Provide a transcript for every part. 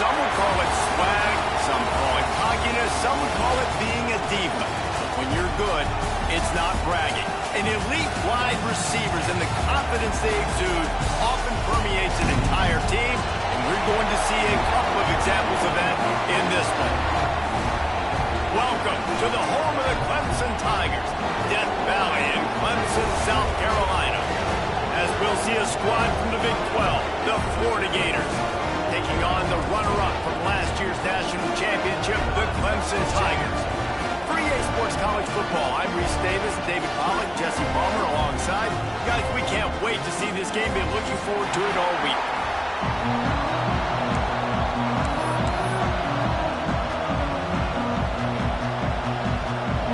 Some would call it swag, some call it cockiness, some would call it being a diva. But when you're good, it's not bragging. And elite wide receivers and the confidence they exude often permeates an entire team, and we're going to see a couple of examples of that in this one. Welcome to the home of the Clemson Tigers, Death Valley in Clemson, South Carolina. As we'll see a squad from the Big 12, the Florida Gators, taking on the runner-up from last year's national championship, the Clemson Tigers. For EA Sports College Football, I'm Reese Davis, David Pollock, Jesse Palmer alongside. Guys, we can't wait to see this game. Been looking forward to it all week.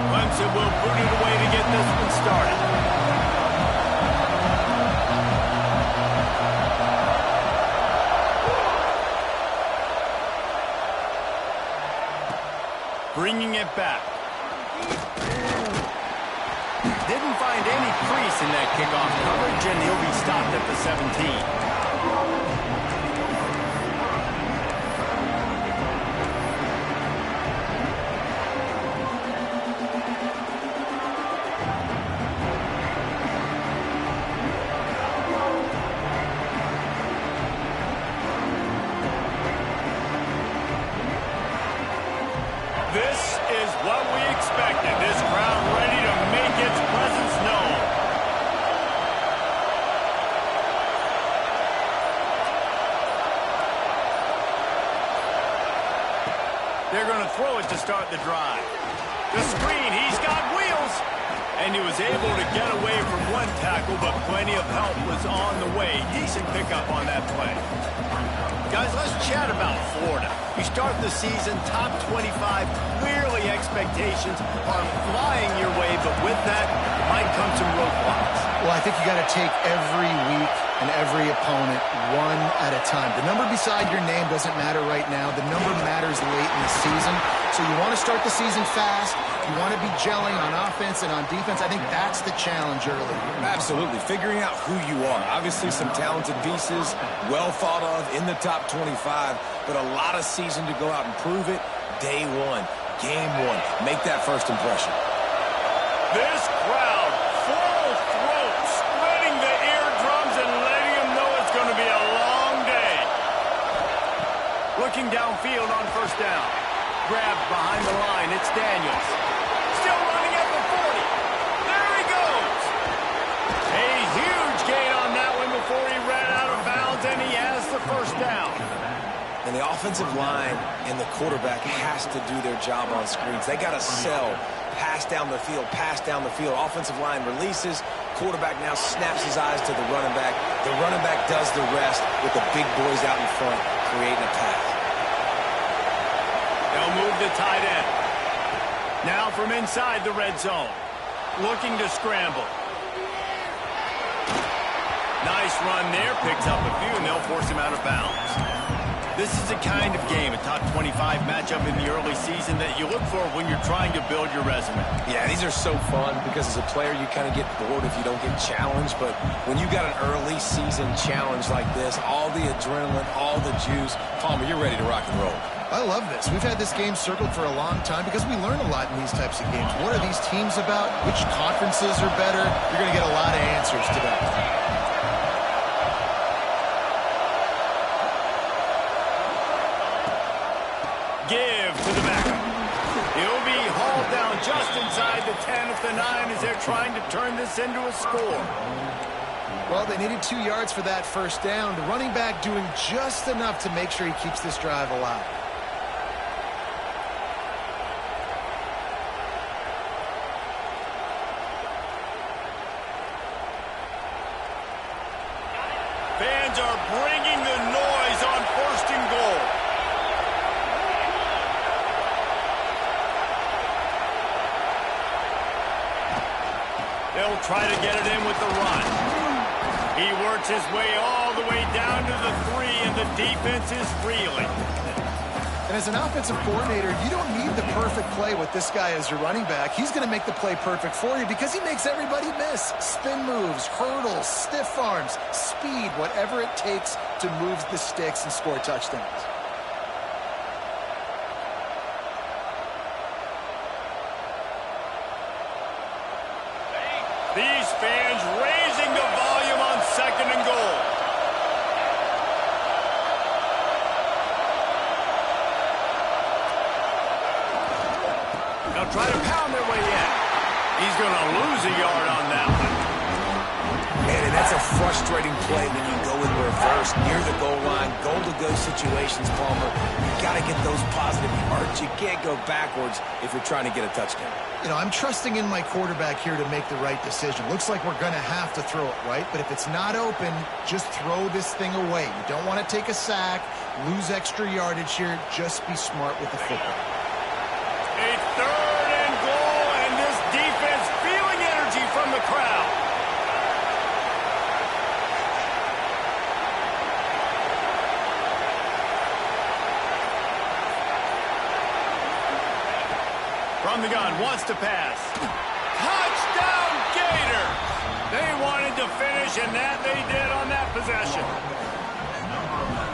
Clemson will boot it away to get this one started. Bringing it back. Didn't find any crease in that kickoff coverage, and he'll be stopped at the 17. This is what we expected. This crowd ready to make its presence known. They're going to throw it to start the drive. The screen, he's got wheels. And he was able to get away from one tackle, but plenty of help was on the way. Decent pickup on that play. Guys, let's chat about Florida. You start the season top 25. Clearly expectations are flying your way, but with that might come some roadblocks. Well, I think you got to take every week and every opponent one at a time. The number beside your name doesn't matter right now. The number matters late in the season. So you want to start the season fast. You want to be gelling on offense and on defense. I think that's the challenge early. Absolutely. Figuring out who you are. Obviously some talented pieces, well thought of in the top 25, but a lot of season to go out and prove it. Day one, game one. Make that first impression. This crowd, full throat, spreading the eardrums and letting them know it's going to be a long day. Looking downfield on first down. Grabbed behind the line. It's Daniels. Still running at the 40. There he goes. A huge gain on that one before he ran out of bounds, and he has the first down. And the offensive line and the quarterback has to do their job on screens. They got to sell. Pass down the field, pass down the field. Offensive line releases. Quarterback now snaps his eyes to the running back. The running back does the rest with the big boys out in front, creating a pass. They'll move the tight end. Now from inside the red zone. Looking to scramble. Nice run there. Picks up a few, and they'll force him out of bounds. This is the kind of game, a top 25 matchup in the early season that you look for when you're trying to build your resume. Yeah, these are so fun because as a player you kind of get bored if you don't get challenged, but when you got an early season challenge like this, all the adrenaline, all the juice, Palmer, you're ready to rock and roll. I love this. We've had this game circled for a long time because we learn a lot in these types of games. What are these teams about? Which conferences are better? You're going to get a lot of answers today. Give to the backup. He'll be hauled down just inside the 10 at the 9 as they're trying to turn this into a score. Well, they needed 2 yards for that first down. The running back doing just enough to make sure he keeps this drive alive. Fans are bringing the noise on first and goal. They'll try to get it in with the run. He works his way all the way down to the 3, and the defense is reeling. And as an offensive coordinator, you don't need the perfect play with this guy as your running back. He's going to make the play perfect for you because he makes everybody miss. Spin moves, hurdles, stiff arms, speed, whatever it takes to move the sticks and score touchdowns. These fans raising the volume on 2nd and goal. They'll try to pound their way in. He's going to lose a yard on that one. And that's a frustrating play when you go in reverse near the goal line. Goal-to-go situations, Palmer. You got to get those positive yards. You can't go backwards if you're trying to get a touchdown. You know, I'm trusting in my quarterback here to make the right decision. Looks like we're going to have to throw it, right? But if it's not open, just throw this thing away. You don't want to take a sack, lose extra yardage here. Just be smart with the football. A 3rd and goal, and this defense feeling energy from the crowd. From the gun, wants to pass. Touchdown, Gator! They wanted to finish, and that they did on that possession.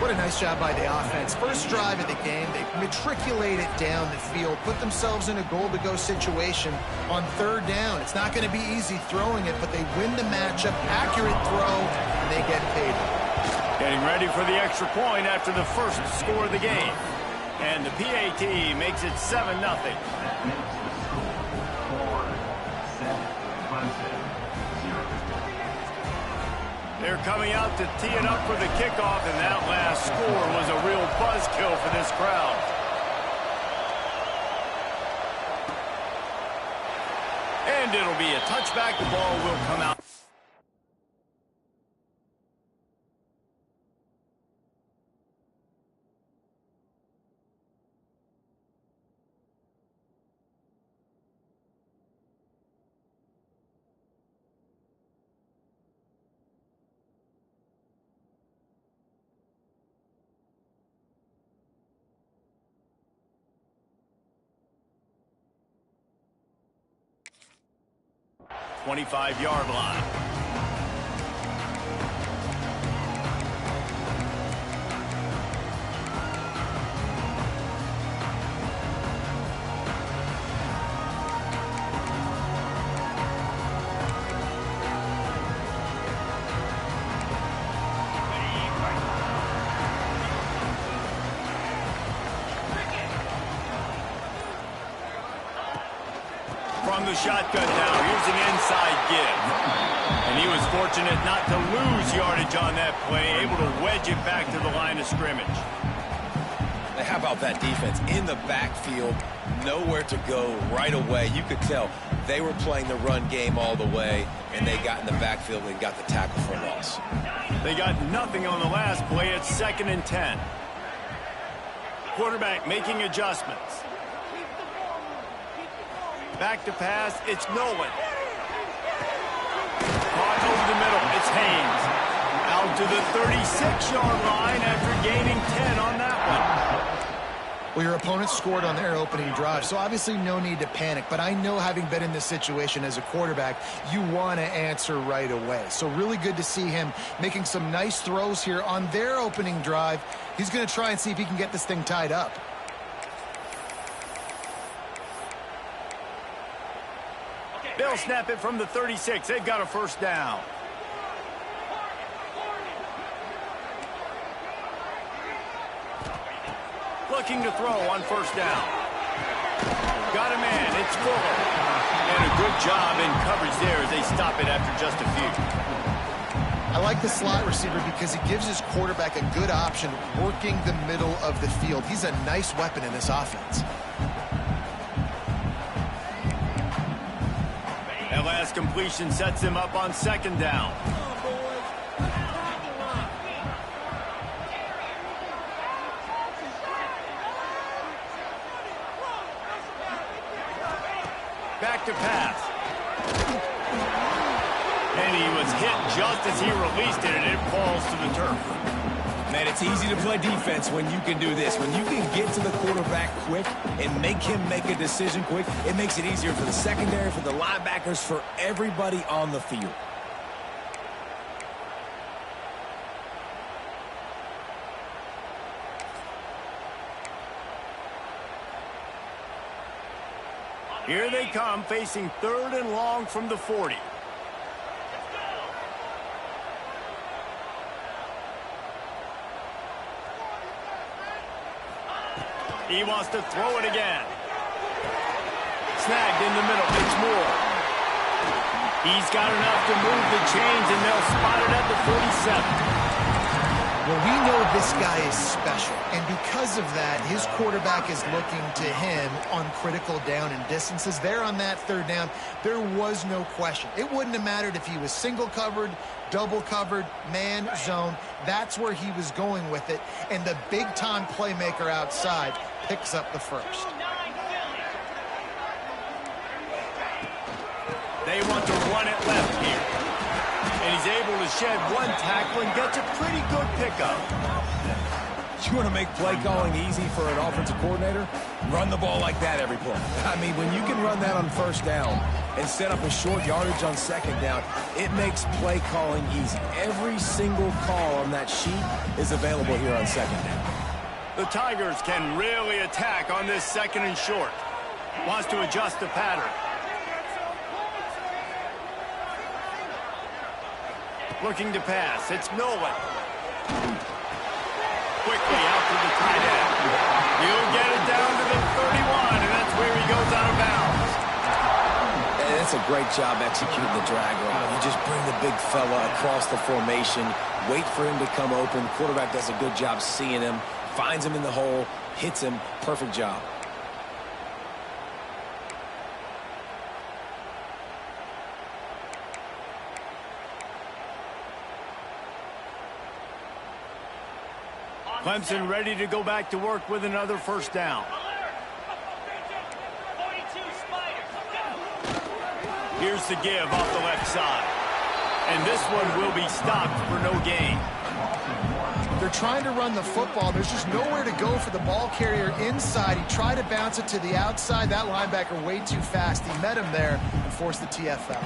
What a nice job by the offense. First drive of the game, they matriculated down the field, put themselves in a goal-to-go situation on 3rd down. It's not going to be easy throwing it, but they win the matchup, accurate throw, and they get paid. Getting ready for the extra point after the first score of the game. And the PAT makes it 7-0. They're coming out to tee it up for the kickoff, and that last score was a real buzzkill for this crowd. And it'll be a touchback. The ball will come out. .25-yard line. From the shotgun now, here's an inside give. And he was fortunate not to lose yardage on that play, able to wedge it back to the line of scrimmage. Now, how about that defense? In the backfield, nowhere to go right away. You could tell they were playing the run game all the way, and they got in the backfield and got the tackle for loss. They got nothing on the last play. It's 2nd and 10. Quarterback making adjustments. Back to pass, it's Nolan. Caught over the middle, it's Haynes. Out to the 36-yard line after gaining 10 on that one. Well, your opponent scored on their opening drive, so obviously no need to panic. But I know, having been in this situation as a quarterback, you want to answer right away. So really good to see him making some nice throws here on their opening drive. He's going to try and see if he can get this thing tied up. They'll snap it from the 36. They've got a first down. Looking to throw on first down. Got a man. It's Fuller. And a good job in coverage there as they stop it after just a few. I like the slot receiver because he gives his quarterback a good option working the middle of the field. He's a nice weapon in this offense. That last completion sets him up on 2nd down. Back to pass. And he was hit just as he released it, and it falls to the turf. Man, it's easy to play defense when you can do this. When you can get to the quarterback quick and make him make a decision quick, it makes it easier for the secondary, for the linebackers, for everybody on the field. Here they come, facing 3rd and long from the 40. He wants to throw it again. Snagged in the middle. It's Moore. He's got enough to move the chains, and they'll spot it at the 47. Well, we know this guy is special, and because of that, his quarterback is looking to him on critical down and distances. There on that third down, there was no question. It wouldn't have mattered if he was single covered, double covered, man, zone. That's where he was going with it, and the big-time playmaker outside picks up the first. They want to run it left here. And he's able to shed one tackle and gets a pretty good pickup. You want to make play calling easy for an offensive coordinator? Run the ball like that every play. I mean, when you can run that on first down and set up a short yardage on second down, it makes play calling easy. Every single call on that sheet is available here on second down. The Tigers can really attack on this second and short. Wants to adjust the pattern. Looking to pass. It's Nolan. Quickly out to the tight end. He'll get it down to the 31, and that's where he goes out of bounds. And it's a great job executing the drag route. You just bring the big fella across the formation, wait for him to come open. Quarterback does a good job seeing him, finds him in the hole, hits him. Perfect job. Clemson ready to go back to work with another first down. Here's the give off the left side. And this one will be stopped for no gain. They're trying to run the football. There's just nowhere to go for the ball carrier inside. He tried to bounce it to the outside. That linebacker way too fast. He met him there and forced the TFL.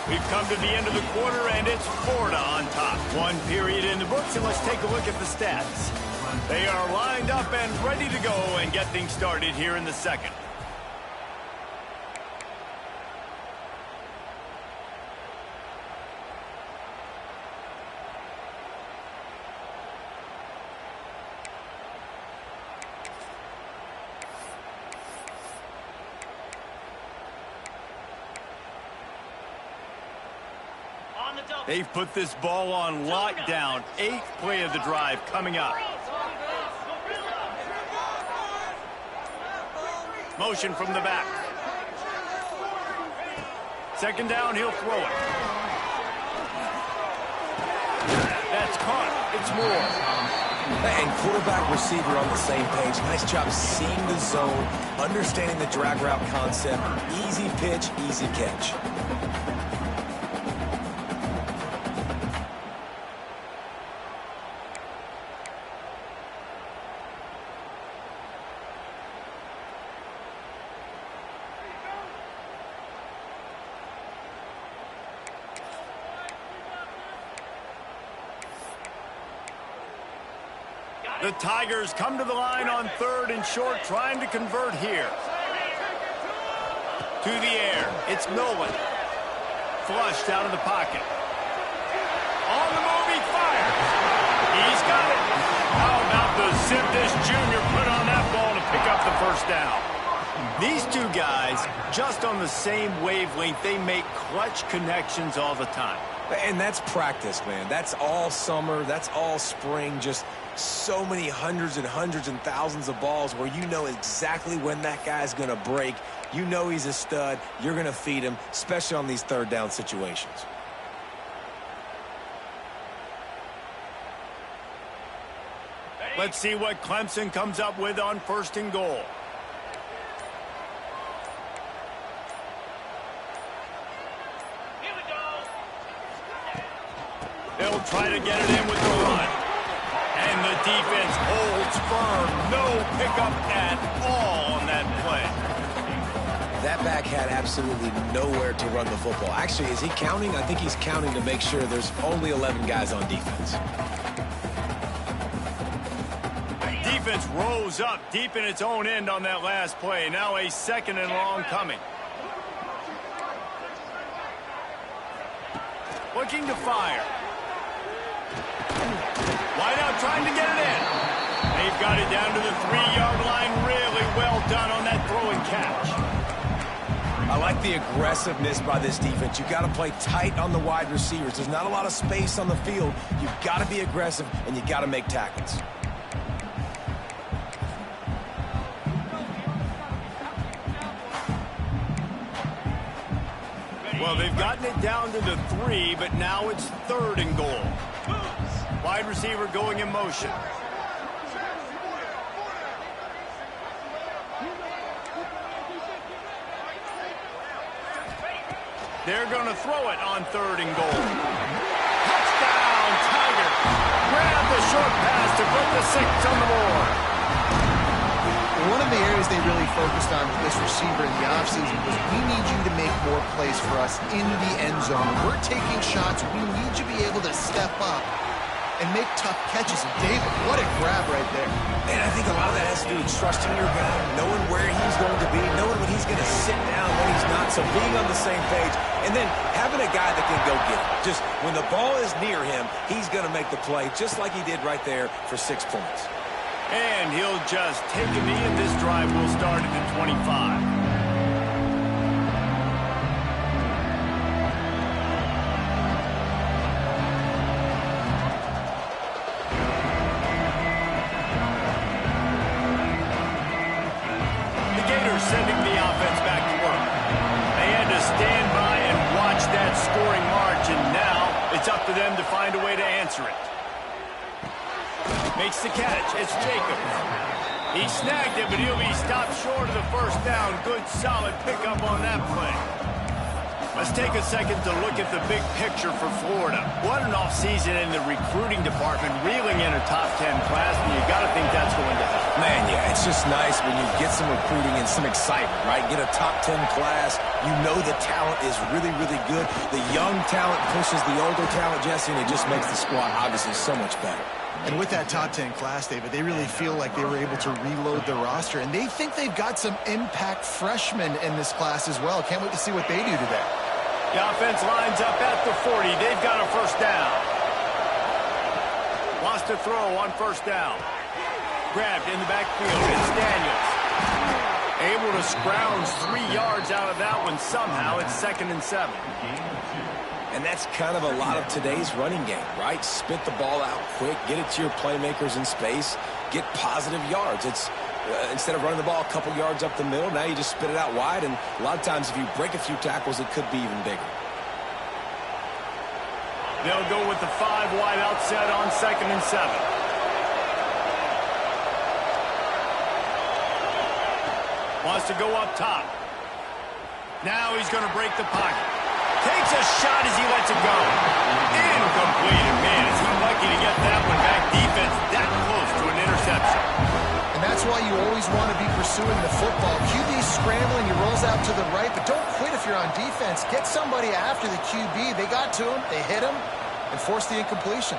We've come to the end of the quarter, and it's Florida on top. One period in the books, and let's take a look at the stats. They are lined up and ready to go and get things started here in the second. They've put this ball on lockdown. 8th play of the drive coming up. Motion from the back. Second down, he'll throw it. That's caught. It's Moore. And quarterback, receiver on the same page. Nice job seeing the zone, understanding the drag route concept. Easy pitch, easy catch. The Tigers come to the line on 3rd and short, trying to convert here. To the air, it's Nolan. Flushed out of the pocket. On the move, he fires. He's got it. How about the zip this junior put on that ball to pick up the first down? These two guys, just on the same wavelength, they make clutch connections all the time. And that's practice, man. That's all summer. That's all spring. Just so many hundreds and thousands of balls where you know exactly when that guy's going to break. You know he's a stud. You're going to feed him, especially on these third down situations. Let's see what Clemson comes up with on 1st and goal. They'll try to get it in with the run. And the defense holds firm. No pickup at all on that play. That back had absolutely nowhere to run the football. Actually, is he counting? I think he's counting to make sure there's only 11 guys on defense. defense rose up deep in its own end on that last play. Now a 2nd and long coming. Looking to fire. Wide out trying to get it in. They've got it down to the 3-yard line. Really well done on that throw and catch. I like the aggressiveness by this defense. You've got to play tight on the wide receivers. There's not a lot of space on the field. You've got to be aggressive, and you've got to make tackles. Well, they've gotten it down to the 3, but now it's 3rd and goal. Wide receiver going in motion. They're going to throw it on 3rd and goal. Touchdown, Tigers. Grab the short pass to put the 6 on the board. One of the areas they really focused on with this receiver in the offseason was we need you to make more plays for us in the end zone. When we're taking shots, we need you to be able to step up and make tough catches. And David, what a grab right there. And I think a lot of that has to do with trusting your guy, knowing where he's going to be, knowing when he's going to sit down, when he's not, so being on the same page, and then having a guy that can go get it. Just when the ball is near him, he's going to make the play, just like he did right there for 6 points. And he'll just take a knee, and this drive will start at the 25. Sending the offense back to work. They had to stand by and watch that scoring march, and now it's up to them to find a way to answer it. Makes the catch. It's Jacobs. He snagged it, but he'll be stopped short of the 1st down. Good, solid pickup on that play. Let's take a second to look at the big picture for Florida. What an offseason in the recruiting department, reeling in a top 10 class, and you got to think that's going to help. Man, yeah, it's just nice when you get some recruiting and some excitement, right? Get a top 10 class. You know the talent is really, really good. The young talent pushes the older talent, Jesse, and it just makes the squad obviously so much better. And with that top 10 class, David, they really feel like they were able to reload the roster, and they think they've got some impact freshmen in this class as well. Can't wait to see what they do today. The offense lines up at the 40. They've got a 1st down. Wants to throw on 1st down. Grabbed in the backfield. It's Daniels. Able to scrounge 3 yards out of that one somehow. It's 2nd and 7. And that's kind of a lot of today's running game, right? Spit the ball out quick, get it to your playmakers in space, get positive yards. It's instead of running the ball a couple yards up the middle, now you just spit it out wide, and a lot of times if you break a few tackles, it could be even bigger. They'll go with the 5 wide out set on 2nd and 7. Wants to go up top. Now he's going to break the pocket. Takes a shot as he lets it go. Incomplete. And man, is he lucky to get that one back. Defense that close to an interception. And that's why you always want to be pursuing the football. QB's scrambling, he rolls out to the right, but don't quit if you're on defense. Get somebody after the QB. They got to him, they hit him, and forced the incompletion.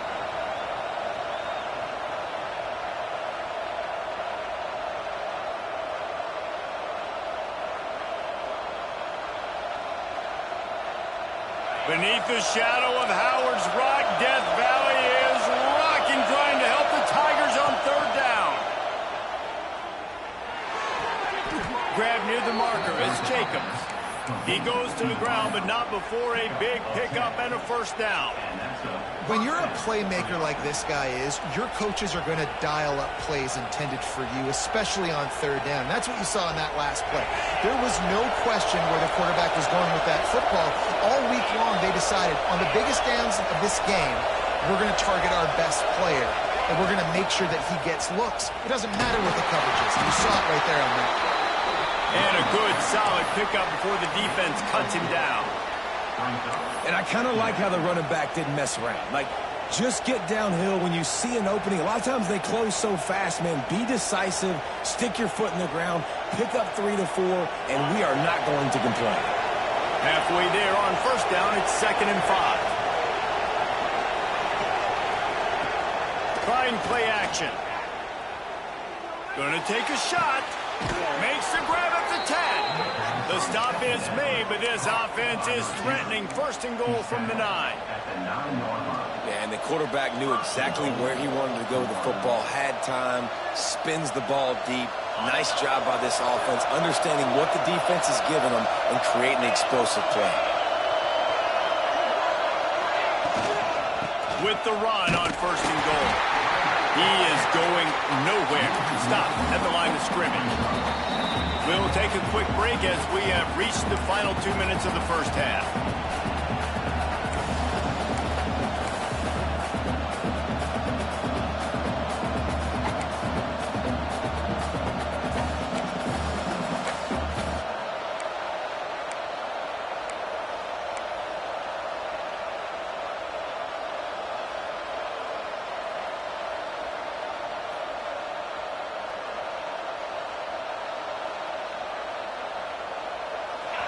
Beneath the shadow of Howard's Rock, Death Valley is rocking, trying to help the Tigers on 3rd down. Grab near the marker. It's Jacobs. He goes to the ground, but not before a big pickup and a 1st down. When you're a playmaker like this guy is, your coaches are going to dial up plays intended for you, especially on 3rd down. That's what you saw in that last play. There was no question where the quarterback was going with that football. All week long, they decided on the biggest downs of this game, we're going to target our best player, and we're going to make sure that he gets looks. It doesn't matter what the coverage is. You saw it right there on that. And a good, solid pickup before the defense cuts him down. And I kind of like how the running back didn't mess around. Like, just get downhill when you see an opening. A lot of times they close so fast, man. Be decisive, stick your foot in the ground, pick up 3 to 4, and we are not going to complain. Halfway there on 1st down, it's 2nd and 5. Trying play action. Gonna take a shot. Makes the grab at the 10. The stop is made, but this offense is threatening. First and goal from the 9. Yeah, and the quarterback knew exactly where he wanted to go with the football, had time, spins the ball deep. Nice job by this offense, understanding what the defense is giving them and creating an explosive play. With the run on first and goal. He is going nowhere. Stop at the line of scrimmage. We'll take a quick break as we have reached the final 2 minutes of the first half.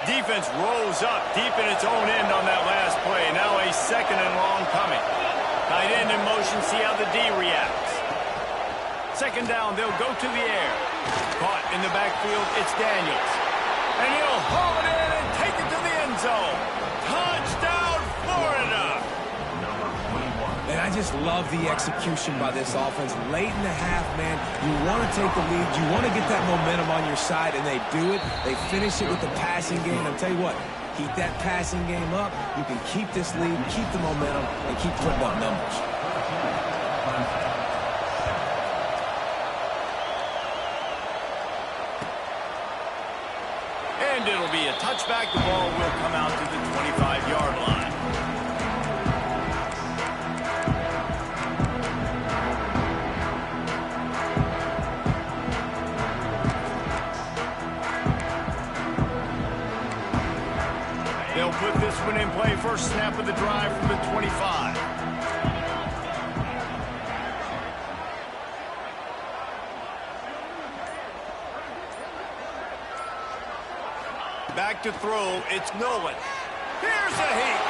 Defense rolls up deep in its own end on that last play. Now a second and long coming. Tight end in motion, see how the D reacts. Second down, they'll go to the air. Caught in the backfield, it's Daniels. And he'll haul it in and take it to the end zone. Touchdown, Florida! And I just love the execution by this offense. Late in the half, man, you want to take the lead. You want to get that momentum on your side, and they do it. They finish it with the passing game. I'll tell you what, keep that passing game up. You can keep this lead, keep the momentum, and keep putting up numbers. And it'll be a touchback. The ball will come out to the 25-yard line. They'll put this one in play. First snap of the drive from the 25. Back to throw. It's Nolan. Here's a heat.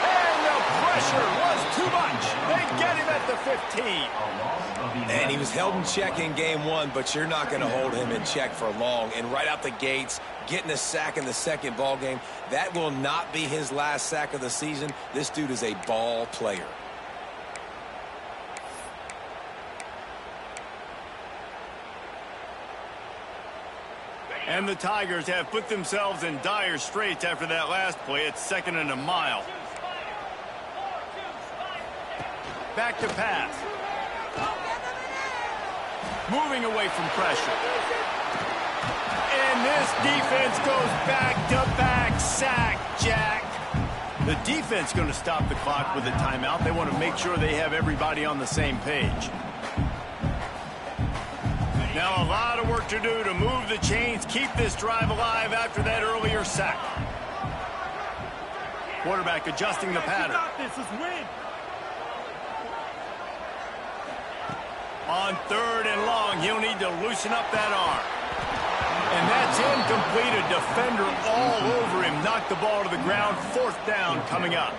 And the pressure was too much. They get him at the 15. And he was held in check in game one, but you're not going to hold him in check for long. And right out the gates, getting a sack in the second ball game, that will not be his last sack of the season. This dude is a ball player. And the Tigers have put themselves in dire straits after that last play. It's second and a mile. Back to pass. Moving away from pressure. And this defense goes back-to-back sack, Jack. The defense going to stop the clock with a timeout. They want to make sure they have everybody on the same page. Now a lot of work to do to move the chains, keep this drive alive after that earlier sack. Quarterback adjusting the pattern. On third and long, he'll need to loosen up that arm. And that's incomplete. A defender all over him. Knocked the ball to the ground. Fourth down coming up.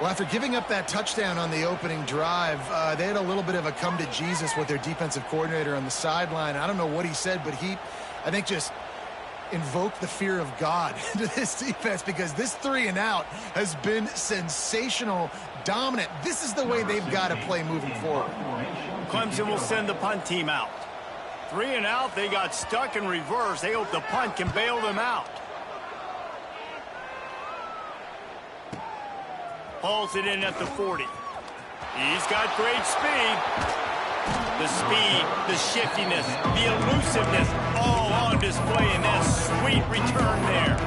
Well, after giving up that touchdown on the opening drive, they had a little bit of a come to Jesus with their defensive coordinator on the sideline. I don't know what he said, but he, I think, just invoked the fear of God into this defense, because this 3-and-out has been sensational, dominant. This is the way they've got to play moving forward. Clemson will send the punt team out. 3-and-out, they got stuck in reverse. They hope the punt can bail them out. Hauls it in at the 40. He's got great speed. The speed, the shiftiness, the elusiveness, all on display in that sweet return there.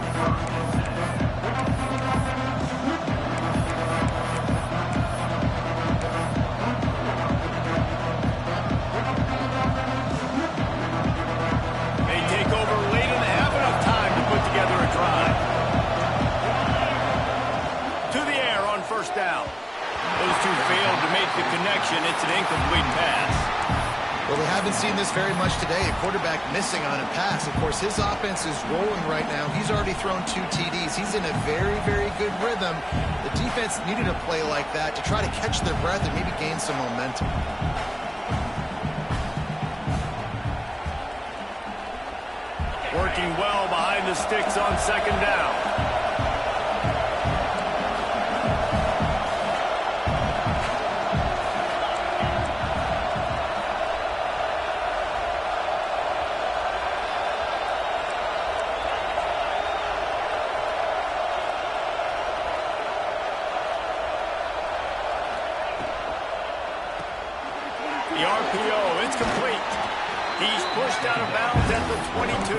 They take over late in the half, enough time to put together a drive. To the air on first down. Those two failed to make the connection. It's an incomplete pass. Well, we haven't seen this very much today. A quarterback missing on a pass. Of course, his offense is rolling right now. He's already thrown 2 TDs. He's in a very, very good rhythm. The defense needed a play like that to try to catch their breath and maybe gain some momentum. the sticks on second down. The RPO, it's complete. He's pushed out of bounds at the 22.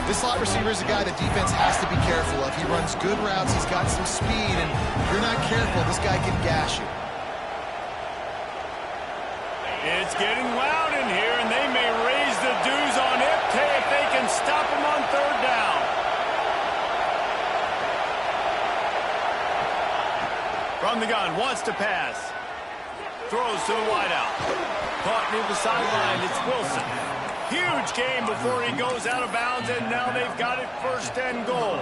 This slot receiver is a guy the defense has to be careful of. He runs good routes, he's got some speed, and if you're not careful, this guy can gash you. It's getting loud in here, and they may raise the dues on Ipte if they can stop him on third down. From the gun, wants to pass. Throws to the wideout. Caught near the sideline. It's Wilson. Huge game before he goes out of bounds, and now they've got it first and goal.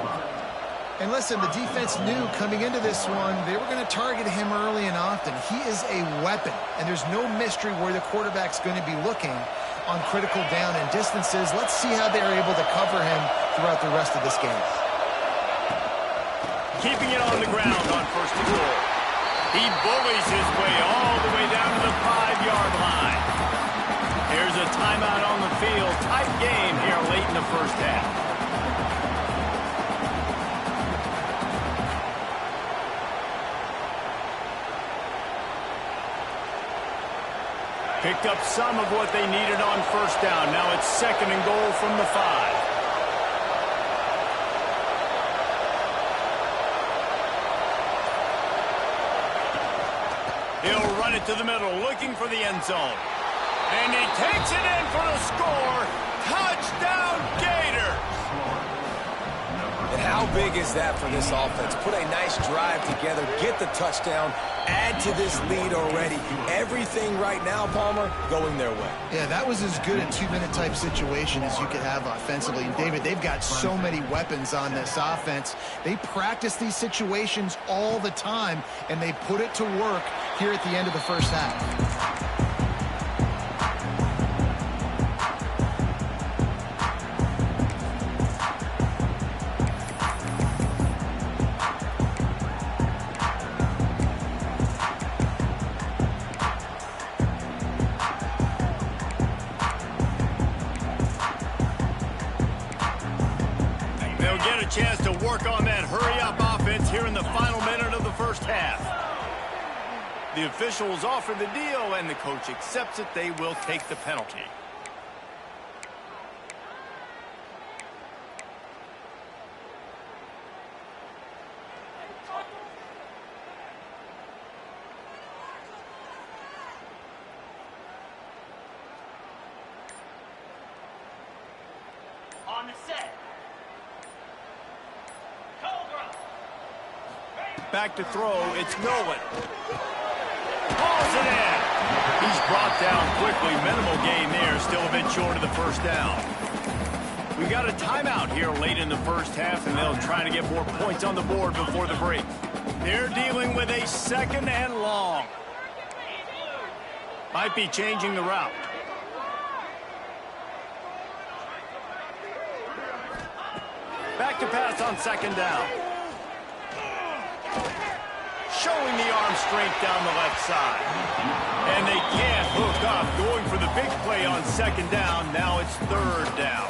And listen, the defense knew coming into this one, they were going to target him early and often. He is a weapon, and there's no mystery where the quarterback's going to be looking on critical down and distances. Let's see how they're able to cover him throughout the rest of this game. Keeping it on the ground on first and goal. He bullies his way all the way down to the 5-yard line. Here's a timeout on the field. Tight game here late in the first half. Picked up some of what they needed on first down. Now it's second and goal from the 5. He'll run it to the middle, looking for the end zone. And he takes it in for the score. Touchdown, Gators! And how big is that for this offense? Put a nice drive together, get the touchdown, add to this lead already. Everything right now, Palmer, going their way. Yeah, that was as good a 2-minute type situation as you could have offensively. And David, they've got so many weapons on this offense. They practice these situations all the time, and they put it to work here at the end of the first half. They'll get a chance to work on that hurry-up offense here in the final minute of the first half. The officials offer the deal, and the coach accepts it. They will take the penalty. On the set. Back to throw, it's Nolan. Pulls it in. He's brought down quickly. Minimal gain there, still a bit short of the first down. We've got a timeout here late in the first half, and they'll try to get more points on the board before the break. They're dealing with a second and long. Might be changing the route. Back to pass on second down. Showing the arm strength down the left side. And they can't hook up. Going for the big play on second down. Now it's third down.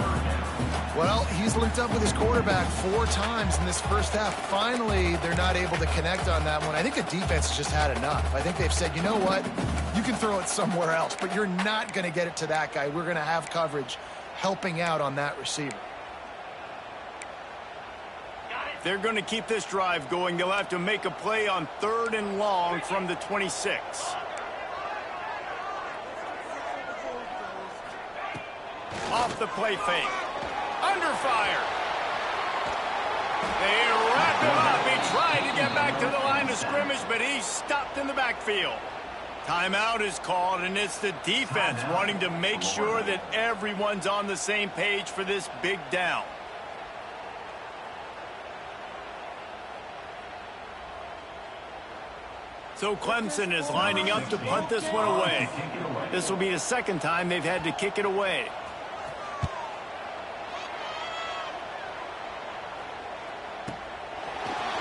Well, he's linked up with his quarterback 4 times in this first half. Finally, they're not able to connect on that one. I think the defense has just had enough. I think they've said, you know what? You can throw it somewhere else, but you're not going to get it to that guy. We're going to have coverage helping out on that receiver. They're going to keep this drive going. They'll have to make a play on third and long from the 26. Off the play fake. Under fire. They wrap him up. He tried to get back to the line of scrimmage, but he's stopped in the backfield. Timeout is called, and it's the defense wanting to make sure that everyone's on the same page for this big down. So Clemson is lining up to punt this one away. This will be the second time they've had to kick it away.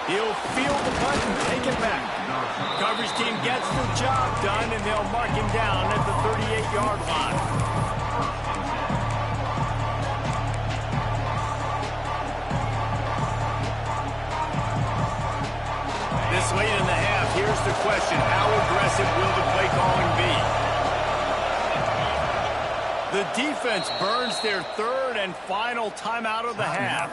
He'll field the punt and take it back. Coverage team gets the job done, and they'll mark him down at the 38-yard line. This late in the half, here's the question. How aggressive will the play calling be? The defense burns their third and final timeout of the half.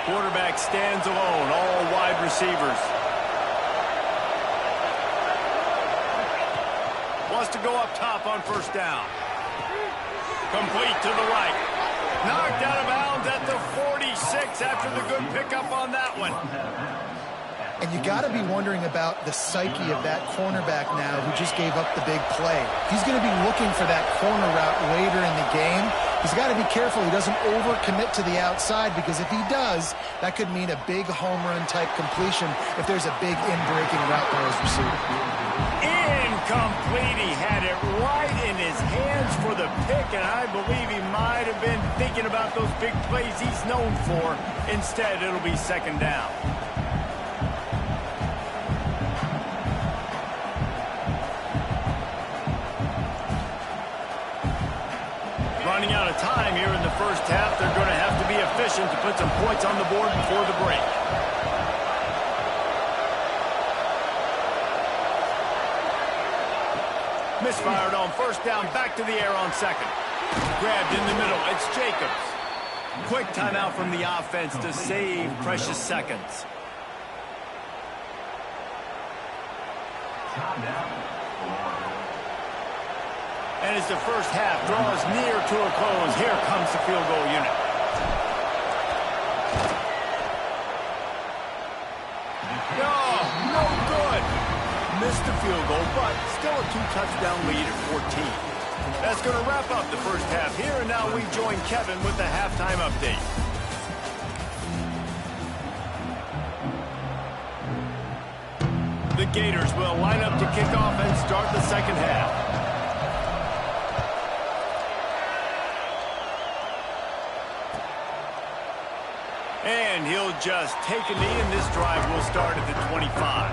Quarterback stands alone, all wide receivers. Wants to go up top on first down. Complete to the right. Knocked out of bounds at the 46 after the good pickup on that one. And you got to be wondering about the psyche of that cornerback now who just gave up the big play. He's going to be looking for that corner route later in the game. He's got to be careful he doesn't overcommit to the outside, because if he does, that could mean a big home run type completion if there's a big in-breaking route by his receiver. Incomplete. He had it right in his hands for the pick, and I believe he might have been thinking about those big plays he's known for. Instead, it'll be second down. Running out of time here in the first half. They're going to have to be efficient to put some points on the board before the break. Misfired on first down, back to the air on second. Grabbed in the middle, it's Jacobs. Quick timeout from the offense to save precious seconds. And as the first half draws near to a close, here comes the field goal unit. No good. Missed the field goal, but still a 2-touchdown lead at 14. That's going to wrap up the first half here, and now we join Kevin with the halftime update. The Gators will line up to kick off and start the second half. And he'll just take a knee, and this drive will start at the 25.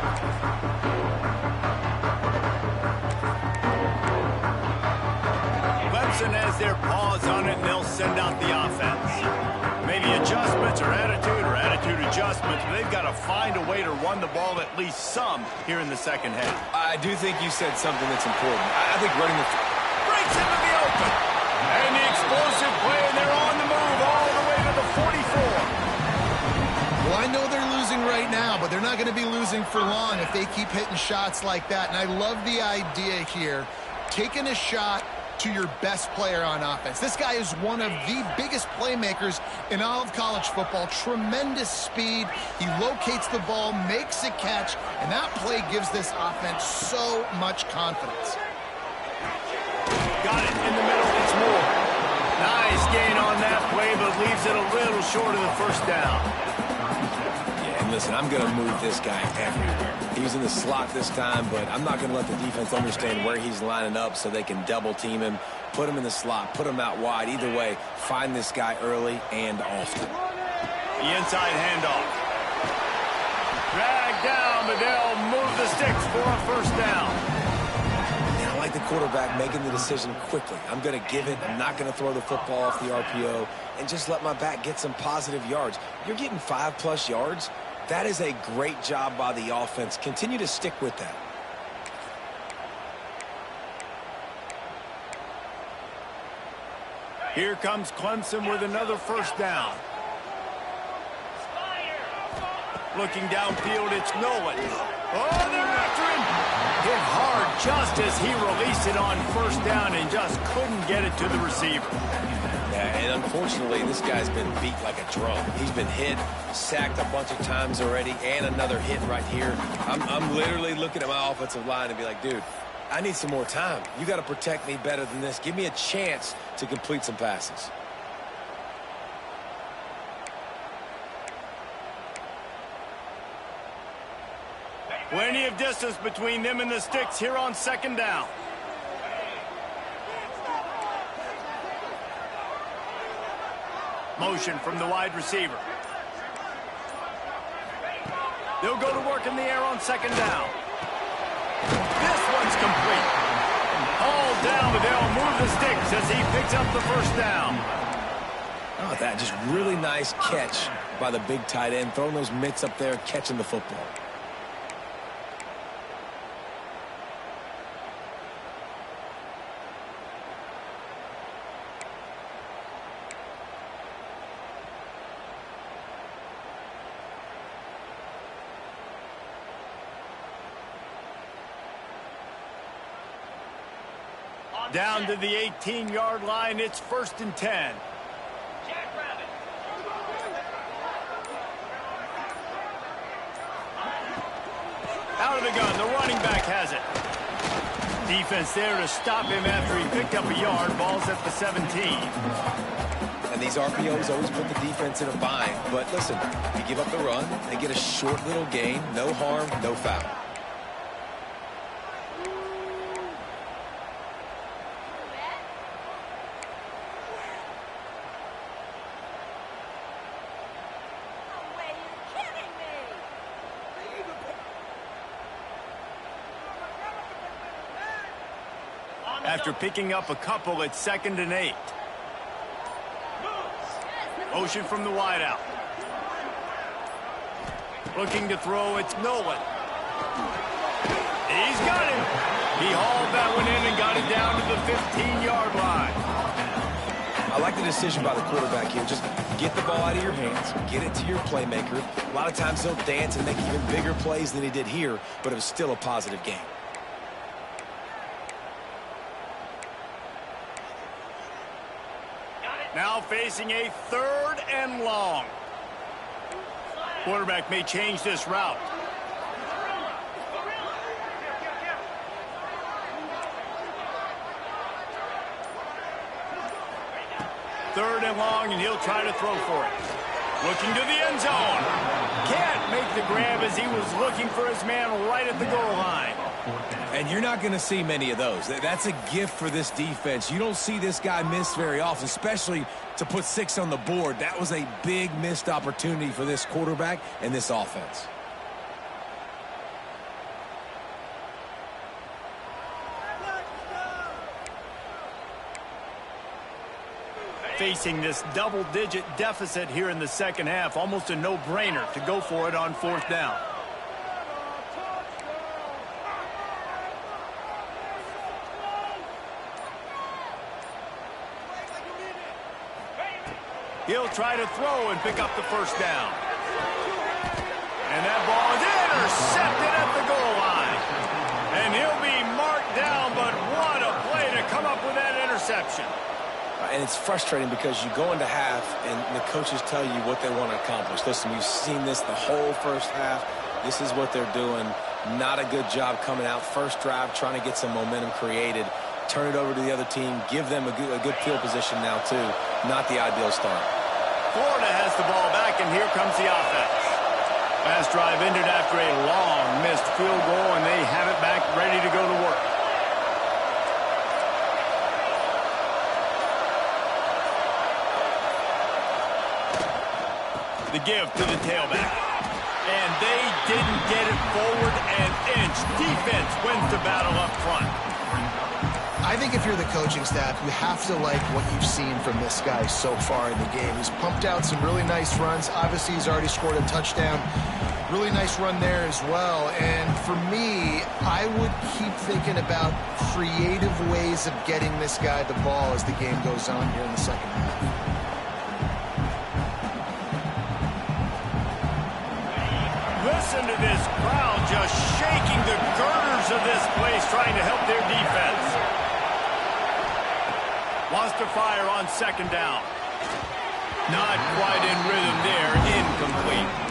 Clemson has their paws on it, and they'll send out the offense. Maybe adjustments or attitude adjustments, but they've got to find a way to run the ball at least some here in the second half. I do think you said something that's important. I think running the... Breaks into the open. And the explosive play, and they're on the move all the way to the 44. Well, I know they're losing right now, but they're not going to be losing for long if they keep hitting shots like that. And I love the idea here, taking a shot to your best player on offense. This guy is one of the biggest playmakers in all of college football. Tremendous speed. He locates the ball, makes a catch, and that play gives this offense so much confidence. Got it in the middle. It's Moore. Nice gain on that play, but leaves it a little short of the first down. Listen, I'm going to move this guy everywhere. He's in the slot this time, but I'm not going to let the defense understand where he's lining up so they can double team him, put him in the slot, put him out wide. Either way, find this guy early and often. The inside handoff. Dragged down, but they'll move the sticks for a first down. And I like the quarterback making the decision quickly. I'm going to give it. I'm not going to throw the football off the RPO and just let my back get some positive yards. You're getting 5+ yards. That is a great job by the offense. Continue to stick with that. Here comes Clemson with another first down. Looking downfield, it's Nolan. Oh, they're after him. Hit hard just as he released it on first down and just couldn't get it to the receiver. Yeah, and unfortunately, this guy's been beat like a drum. He's been hit, sacked a bunch of times already, and another hit right here. I'm literally looking at my offensive line and be like, dude, I need some more time. You got to protect me better than this. Give me a chance to complete some passes. Plenty of distance between them and the sticks here on second down. Motion from the wide receiver. They'll go to work in the air on second down. This one's complete. All down, but they'll move the sticks as he picks up the first down. Oh, that just really nice catch by the big tight end, throwing those mitts up there, catching the football. Down to the 18-yard line, it's 1st and 10. Out of the gun, the running back has it. Defense there to stop him after he picked up a yard. Ball's at the 17. And these RPOs always put the defense in a bind. But listen, you give up the run, they get a short little gain, no harm, no foul. After picking up a couple, it's 2nd and 8. Motion from the wideout. Looking to throw, it's Nolan. He's got him. He hauled that one in and got it down to the 15-yard line. I like the decision by the quarterback here. Just get the ball out of your hands, get it to your playmaker. A lot of times he'll dance and make even bigger plays than he did here, but it was still a positive game. Now facing a 3rd and long. Quarterback may change this route. Third and long, and he'll try to throw for it. Looking to the end zone. Can't make the grab as he was looking for his man right at the goal line. And you're not going to see many of those. That's a gift for this defense. You don't see this guy miss very often, especially to put 6 on the board. That was a big missed opportunity for this quarterback and this offense. Facing this double-digit deficit here in the second half, almost a no-brainer to go for it on 4th down. He'll try to throw and pick up the first down. And that ball is intercepted at the goal line. And he'll be marked down, but what a play to come up with that interception. And it's frustrating because you go into half and the coaches tell you what they want to accomplish. Listen, we've seen this the whole first half. This is what they're doing. Not a good job coming out first drive, trying to get some momentum created. Turn it over to the other team. Give them a good field position now, too. Not the ideal start. Florida has the ball back, and here comes the offense. Last drive ended after a long missed field goal, and they have it back ready to go to work. The give to the tailback. And they didn't get it forward an inch. Defense wins the battle up front. I think if you're the coaching staff, you have to like what you've seen from this guy so far in the game. He's pumped out some really nice runs. Obviously, he's already scored a touchdown. Really nice run there as well. And for me, I would keep thinking about creative ways of getting this guy the ball as the game goes on here in the second half. Listen to this crowd just shaking the girders of this place, trying to help their defense. Wants to fire on second down. Not quite in rhythm there. Incomplete.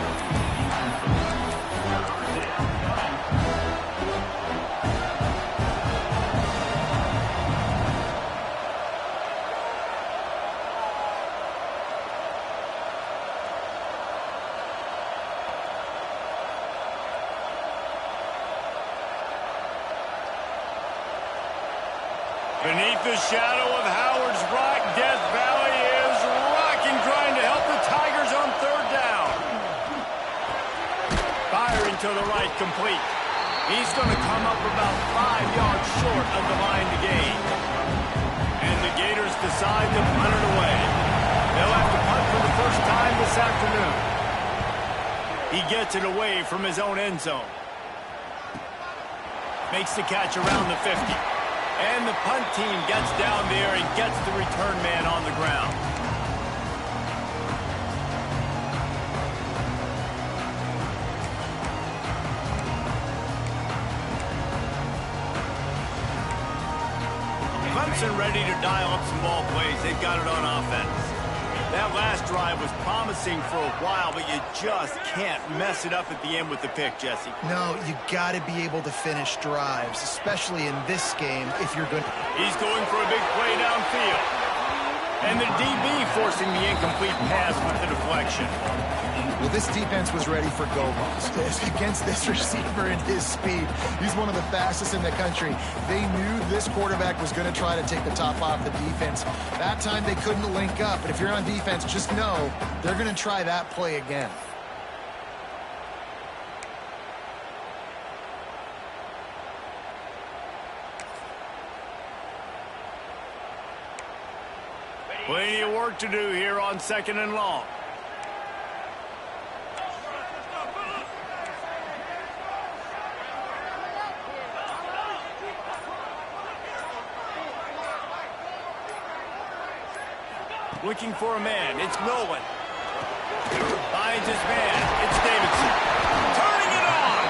Beneath the shadow of Howard's Rock, Death Valley is rocking, trying to help the Tigers on third down. Firing to the right, complete. He's going to come up about 5 yards short of the line to gain. And the Gators decide to punt it away. They'll have to punt for the first time this afternoon. He gets it away from his own end zone. Makes the catch around the 50. And the punt team gets down there and gets the return man on the ground. Clemson ready to dial up some ball plays. They've got it on offense. That last drive was promising for a while, but you just can't mess it up at the end with the pick, Jesse. No, you got to be able to finish drives, especially in this game if you're good. He's going for a big play downfield. And the DB forcing the incomplete pass with the deflection. Well, this defense was ready for go-balls. Against this receiver and his speed, he's one of the fastest in the country. They knew this quarterback was going to try to take the top off the defense. That time they couldn't link up, but if you're on defense, just know they're going to try that play again. Plenty of work to do here on 2nd and long. Looking for a man. It's Nolan. Finds his man. It's Davidson. Turning it on.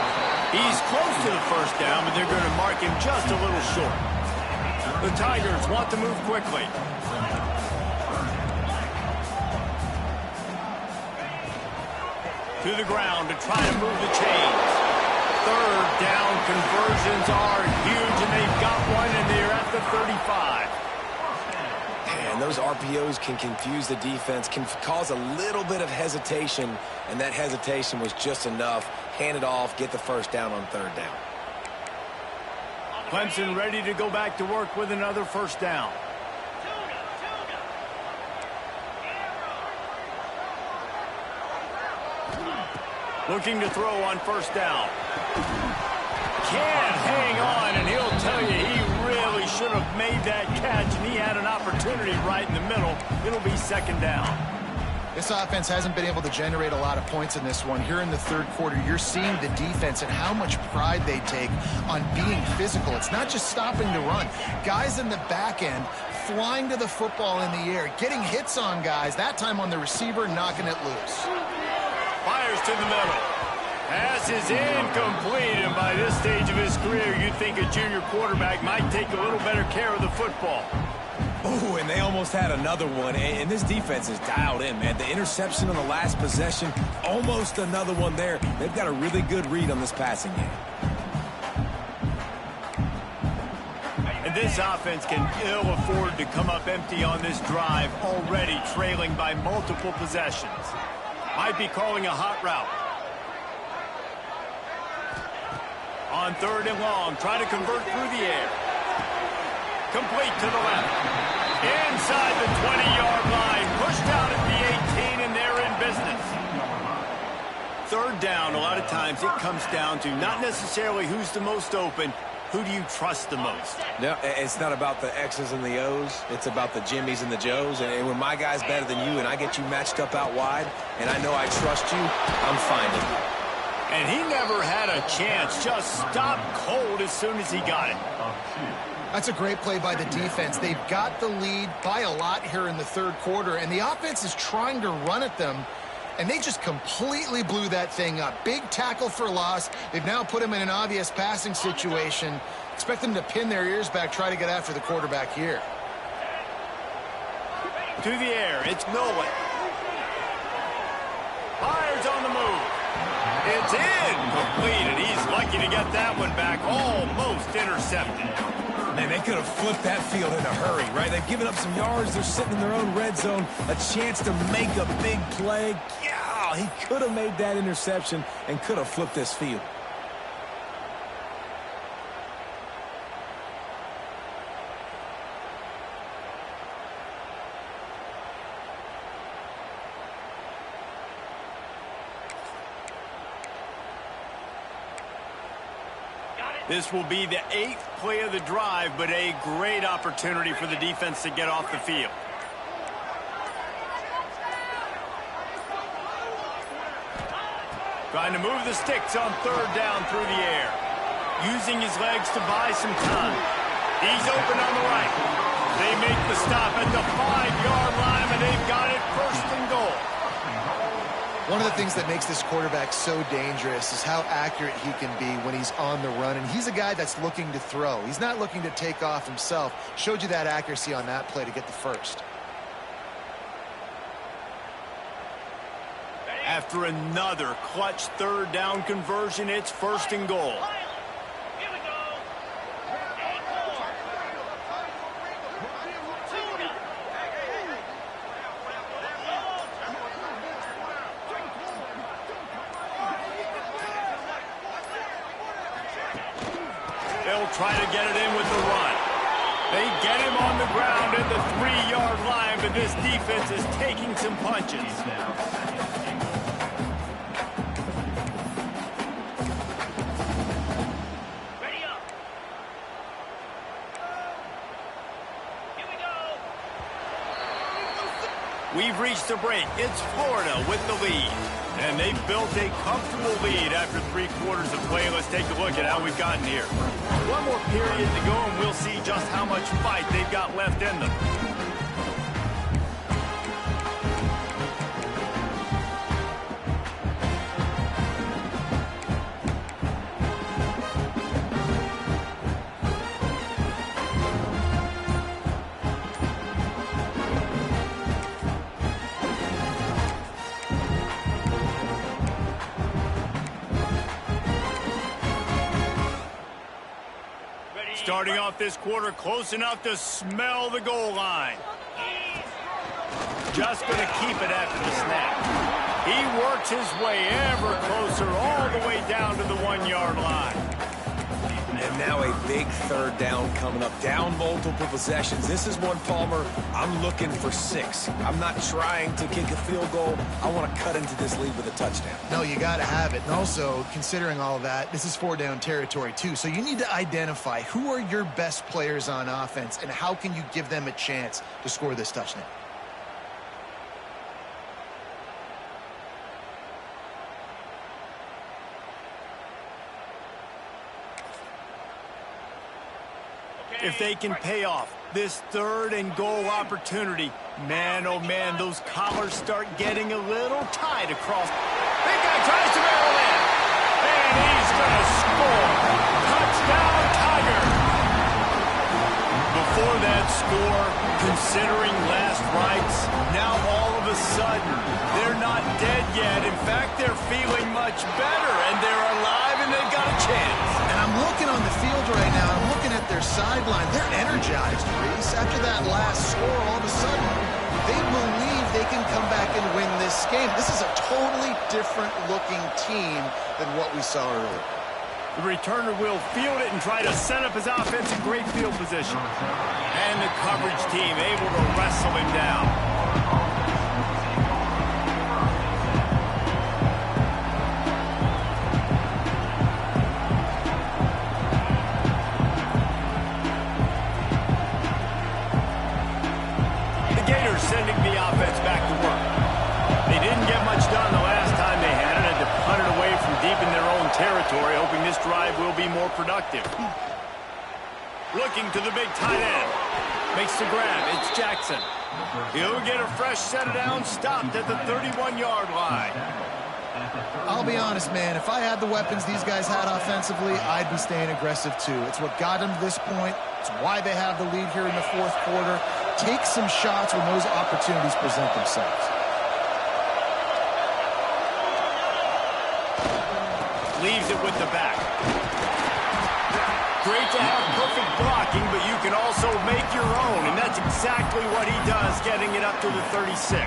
He's close to the first down, but they're going to mark him just a little short. The Tigers want to move quickly. To the ground to try to move the chains. Third down conversions are huge, and they've got one, and they're at the 35. And those RPOs can confuse the defense, can cause a little bit of hesitation, and that hesitation was just enough. Hand it off, get the first down on third down. Clemson ready to go back to work with another first down. Looking to throw on first down. Can't hang on, and he'll tell you he really should have made that catch, and he had an opportunity right in the middle. It'll be 2nd down. This offense hasn't been able to generate a lot of points in this one. Here in the third quarter, you're seeing the defense and how much pride they take on being physical. It's not just stopping to run. Guys in the back end flying to the football in the air, getting hits on guys, that time on the receiver, knocking it loose. Fires to the middle. Pass is incomplete, and by this stage of his career, you'd think a junior quarterback might take a little better care of the football. Oh, and they almost had another one, and this defense is dialed in, man. The interception on the last possession, almost another one there. They've got a really good read on this passing game. And this offense can ill afford to come up empty on this drive, already trailing by multiple possessions. Might be calling a hot route. On 3rd and long, try to convert through the air. Complete to the left. Inside the 20-yard line. Pushed out at the 18, and they're in business. 3rd down, a lot of times it comes down to not necessarily who's the most open, who do you trust the most? No, it's not about the X's and the O's. It's about the Jimmys and the Joes. And when my guy's better than you and I get you matched up out wide, and I know I trust you, I'm finding you. And he never had a chance. Just stopped cold as soon as he got it. That's a great play by the defense. They've got the lead by a lot here in the third quarter, and the offense is trying to run at them, and they just completely blew that thing up. Big tackle for loss. They've now put him in an obvious passing situation. Expect them to pin their ears back, try to get after the quarterback here. To the air, it's Nolan. Fires on the move. It's incomplete, and he's lucky to get that one back. Almost intercepted. Man, they could have flipped that field in a hurry, right? They've given up some yards. They're sitting in their own red zone. A chance to make a big play. Yeah, he could have made that interception and could have flipped this field. This will be the 8th play of the drive, but a great opportunity for the defense to get off the field. Trying to move the sticks on 3rd down through the air. Using his legs to buy some time. He's open on the right. They make the stop at the 5-yard line, and they've got it 1st and goal. One of the things that makes this quarterback so dangerous is how accurate he can be when he's on the run. And he's a guy that's looking to throw. He's not looking to take off himself. Showed you that accuracy on that play to get the first. After another clutch 3rd down conversion, it's 1st and goal. They'll try to get it in with the run. They get him on the ground at the 3-yard line, but this defense is taking some punches. We've reached a break. It's Florida with the lead. And they've built a comfortable lead after 3 quarters of play. Let's take a look at how we've gotten here. One more period to go, and we'll see just how much fight they've got left in them. Starting off this quarter close enough to smell the goal line. Just going to keep it after the snap. He works his way ever closer all the way down to the 1-yard line. And now a big 3rd down coming up. Down multiple possessions. This is one, Palmer, I'm looking for 6. I'm not trying to kick a field goal. I want to cut into this lead with a touchdown. No, you got to have it. And also, considering all that, this is 4-down territory, too. So you need to identify who are your best players on offense and how can you give them a chance to score this touchdown. If they can pay off this 3rd and goal opportunity, man, oh man, those collars start getting a little tight across. Big guy tries to barrel in, and he's going to score. Touchdown, Tiger. Before that score, considering last rites, now all of a sudden, they're not dead yet. In fact, they're feeling much better, and they're alive, and they've got a chance. And I'm looking on the field right now. I'm looking at their sideline. They're energized, Reese. After that last score, all of a sudden, they believe they can come back and win this game. This is a totally different-looking team than what we saw earlier. The returner will field it and try to set up his offense in great field position. And the coverage team able to wrestle him down. Sending the offense back to work. They didn't get much done the last time they had it, and to punt it away from deep in their own territory, hoping this drive will be more productive. Looking to the big tight end. Makes the grab. It's Jackson. He'll get a fresh set of downs, stopped at the 31-yard line. I'll be honest, man. If I had the weapons these guys had offensively, I'd be staying aggressive, too. It's what got them to this point. It's why they have the lead here in the 4th quarter. Take some shots when those opportunities present themselves. Leaves it with the back. Great to have perfect blocking, but you can also make your own, and that's exactly what he does, getting it up to the 36.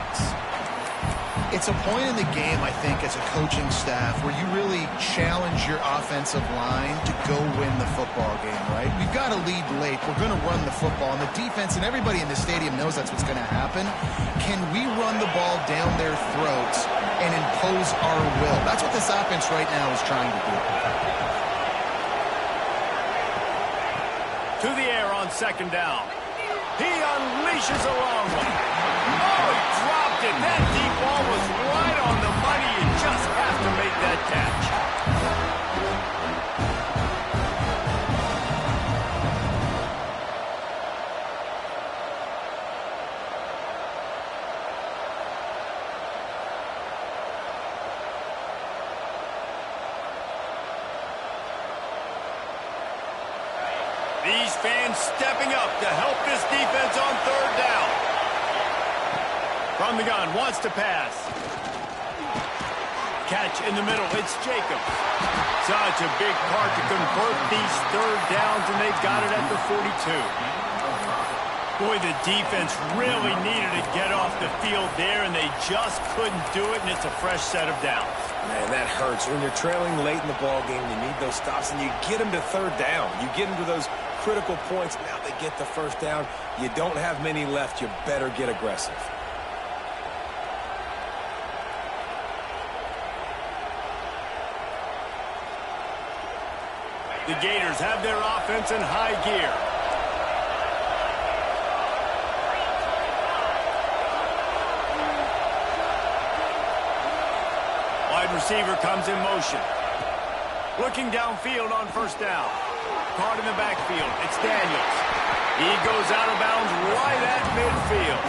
It's a point in the game, I think, as a coaching staff where you really challenge your offensive line to go win the football game, right? We've got to lead late. We're going to run the football. And the defense and everybody in the stadium knows that's what's going to happen. Can we run the ball down their throats and impose our will? That's what this offense right now is trying to do. To the air on second down. He unleashes a long one. Oh, he dropped it. That deep ball was right on the money. You just have to make that catch. These fans stepping up to help this defense on third down. From the gun, wants to pass. Catch in the middle, it's Jacobs. Such a big part to convert these third downs, and they've got it at the 42. Boy, the defense really needed to get off the field there, and they just couldn't do it, and it's a fresh set of downs. Man, that hurts. When you're trailing late in the ball game, you need those stops, and you get them to third down. You get them to those critical points. Now they get the first down. You don't have many left. You better get aggressive. The Gators have their offense in high gear. Wide receiver comes in motion. Looking downfield on first down. Caught in the backfield. It's Daniels. He goes out of bounds right at midfield.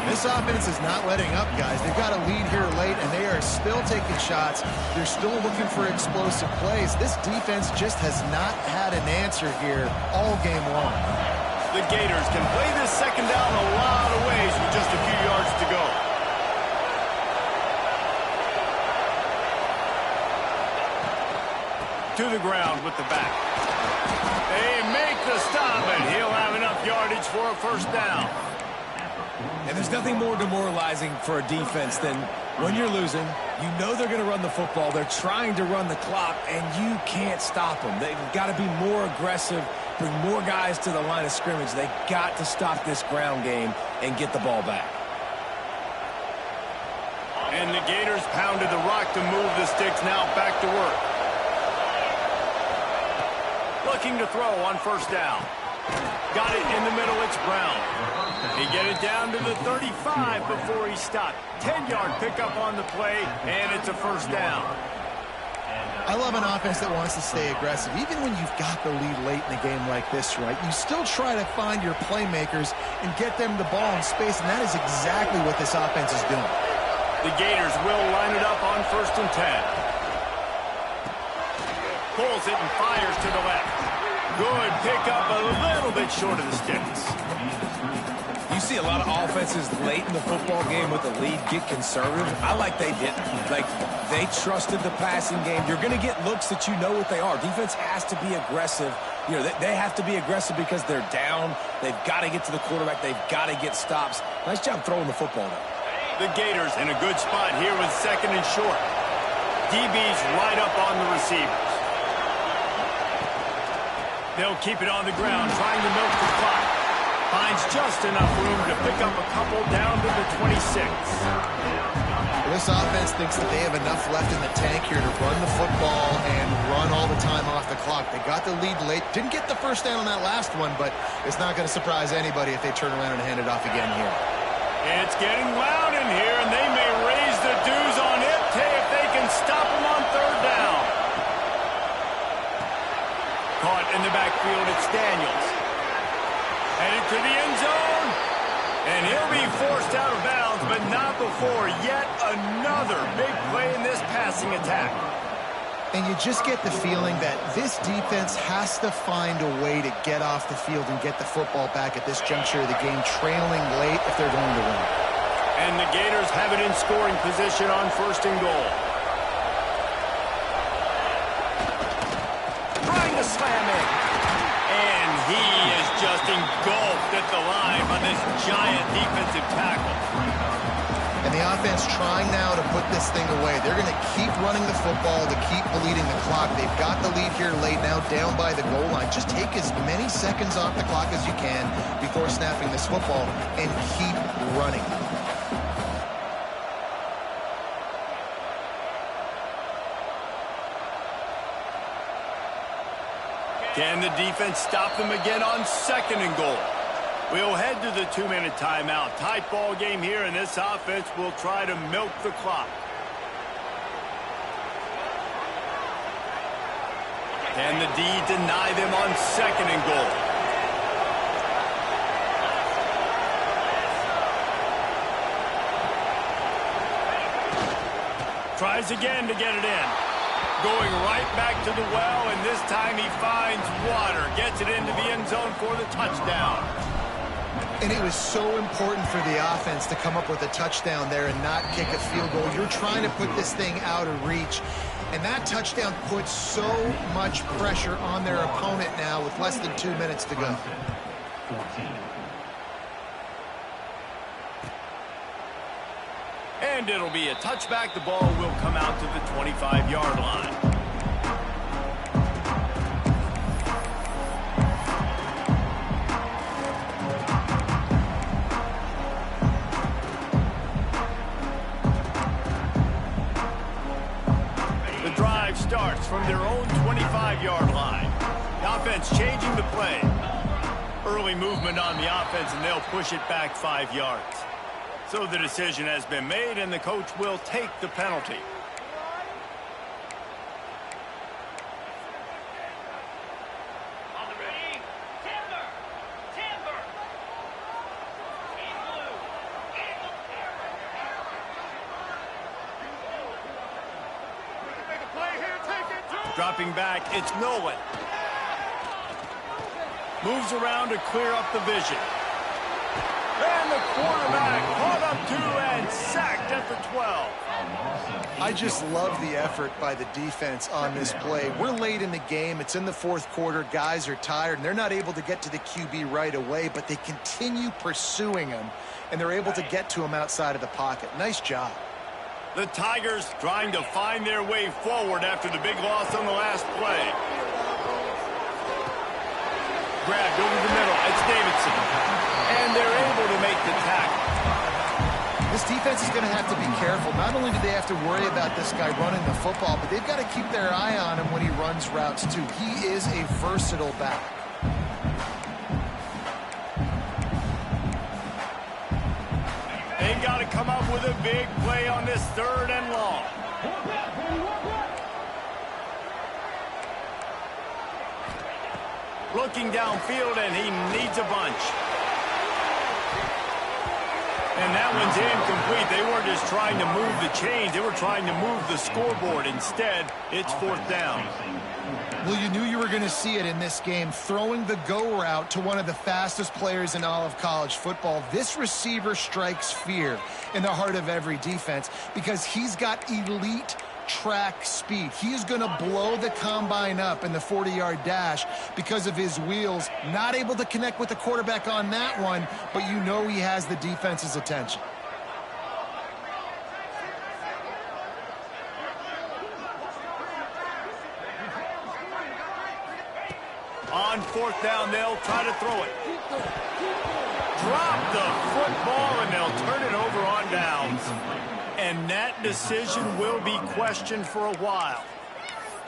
This offense is not letting up, guys. They've got a lead here late, and they are still taking shots. They're still looking for explosive plays. This defense just has not had an answer here all game long. The Gators can play this second down a lot of ways with just a few yards to go. To the ground with the back. They make the stop, and he'll have enough yardage for a first down. And there's nothing more demoralizing for a defense than when you're losing, you know they're going to run the football, they're trying to run the clock, and you can't stop them. They've got to be more aggressive, bring more guys to the line of scrimmage. They've got to stop this ground game and get the ball back. And the Gators pounded the rock to move the sticks, now back to work. Looking to throw on first down. Got it in the middle, it's Brown. He get it down to the 35 before he stopped. 10-yard pickup on the play, and it's a first down. I love an offense that wants to stay aggressive. Even when you've got the lead late in a game like this, right, you still try to find your playmakers and get them the ball in space, and that is exactly what this offense is doing. The Gators will line it up on 1st and 10. Pulls it and fires to the left. Good pickup, a little bit short of the sticks. You see a lot of offenses late in the football game with the lead get conservative. I like they didn't. Like, they trusted the passing game. You're going to get looks that you know what they are. Defense has to be aggressive. You know, they have to be aggressive because they're down. They've got to get to the quarterback. They've got to get stops. Nice job throwing the football, though. The Gators in a good spot here with 2nd and short. DB's right up on the receivers. They'll keep it on the ground, trying to milk the clock. Finds just enough room to pick up a couple down to the 26. This offense thinks that they have enough left in the tank here to run the football and run all the time off the clock. They got the lead late. Didn't get the first down on that last one, but it's not going to surprise anybody if they turn around and hand it off again here. It's getting loud in here, and they may raise the dues on it if they can stop them on third down. Caught in the backfield, it's Daniels. Headed to the end zone. And he'll be forced out of bounds, but not before yet another big play in this passing attack. And you just get the feeling that this defense has to find a way to get off the field and get the football back at this juncture of the game, trailing late if they're going to win. And the Gators have it in scoring position on 1st and goal. Trying to slam it. And he is just engulfed at the line by this giant defensive tackle. And the offense trying now to put this thing away. They're going to keep running the football to keep bleeding the clock. They've got the lead here late now, down by the goal line. Just take as many seconds off the clock as you can before snapping this football and keep running. Can the defense stop them again on 2nd and goal? We'll head to the 2-minute timeout. Tight ball game here, and this offense will try to milk the clock. Can the D deny them on 2nd and goal? Tries again to get it in. Going right back to the well, and this time he finds water. Gets it into the end zone for the touchdown. And it was so important for the offense to come up with a touchdown there and not kick a field goal. You're trying to put this thing out of reach. And that touchdown puts so much pressure on their opponent now with less than 2 minutes to go. And it'll be a touchback. The ball will come out to the 25-yard line. The drive starts from their own 25-yard line. The offense changing the play. Early movement on the offense, and they'll push it back 5 yards. So the decision has been made, and the coach will take the penalty. On the ready, Timber! Timber! Make a play here, take it, Dropping back, it's Nolan. Moves around to clear up the vision. And the quarterback caught up to and sacked at the 12. I just love the effort by the defense on this play. We're late in the game. It's in the 4th quarter. Guys are tired, and they're not able to get to the QB right away, but they continue pursuing him, and they're able to get to him outside of the pocket. Nice job. The Tigers trying to find their way forward after the big loss on the last play. Grabbed over the middle. It's Davidson. And they're able to make the tackle. This defense is going to have to be careful. Not only do they have to worry about this guy running the football, but they've got to keep their eye on him when he runs routes too. He is a versatile back. They've got to come up with a big play on this 3rd and long. Looking downfield, and he needs a bunch. And that one's incomplete. They weren't just trying to move the chains. They were trying to move the scoreboard. Instead, it's 4th down. Well, you knew you were going to see it in this game. Throwing the go route to one of the fastest players in all of college football. This receiver strikes fear in the heart of every defense because he's got elite track speed. He is going to blow the combine up in the 40-yard dash because of his wheels. Not able to connect with the quarterback on that one, but you know he has the defense's attention. On 4th down, they'll try to throw it. Drop the football, and they'll turn it over on downs. And that decision will be questioned for a while.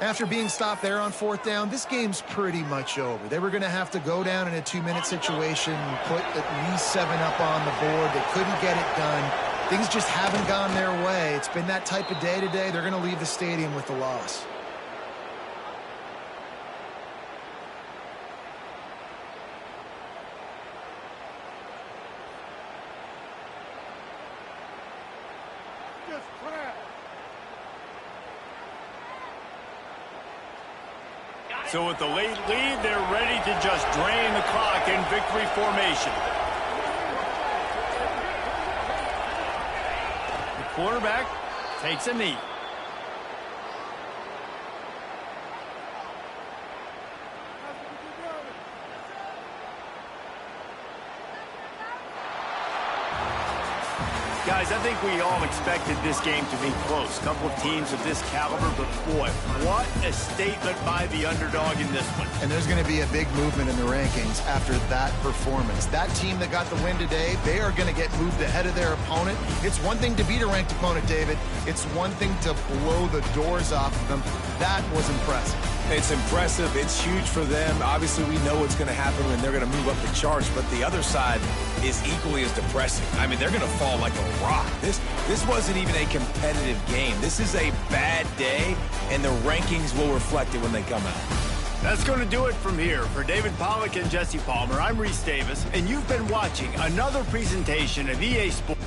After being stopped there on 4th down, this game's pretty much over. They were going to have to go down in a 2-minute situation, put at least 7 up on the board. They couldn't get it done. Things just haven't gone their way. It's been that type of day today. They're going to leave the stadium with the loss. So with the late lead, they're ready to just drain the clock in victory formation. The quarterback takes a knee. Guys, I think we all expected this game to be close. A couple of teams of this caliber, but boy, what a statement by the underdog in this one. And there's going to be a big movement in the rankings after that performance. That team that got the win today, they are going to get moved ahead of their opponent. It's one thing to beat a ranked opponent, David. It's one thing to blow the doors off of them. That was impressive. It's impressive. It's huge for them. Obviously, we know what's going to happen when they're going to move up the charts, but the other side is equally as depressing. I mean, they're going to fall like a rock. This wasn't even a competitive game. This is a bad day, and the rankings will reflect it when they come out. That's going to do it from here. For David Pollack and Jesse Palmer, I'm Reese Davis, and you've been watching another presentation of EA Sports.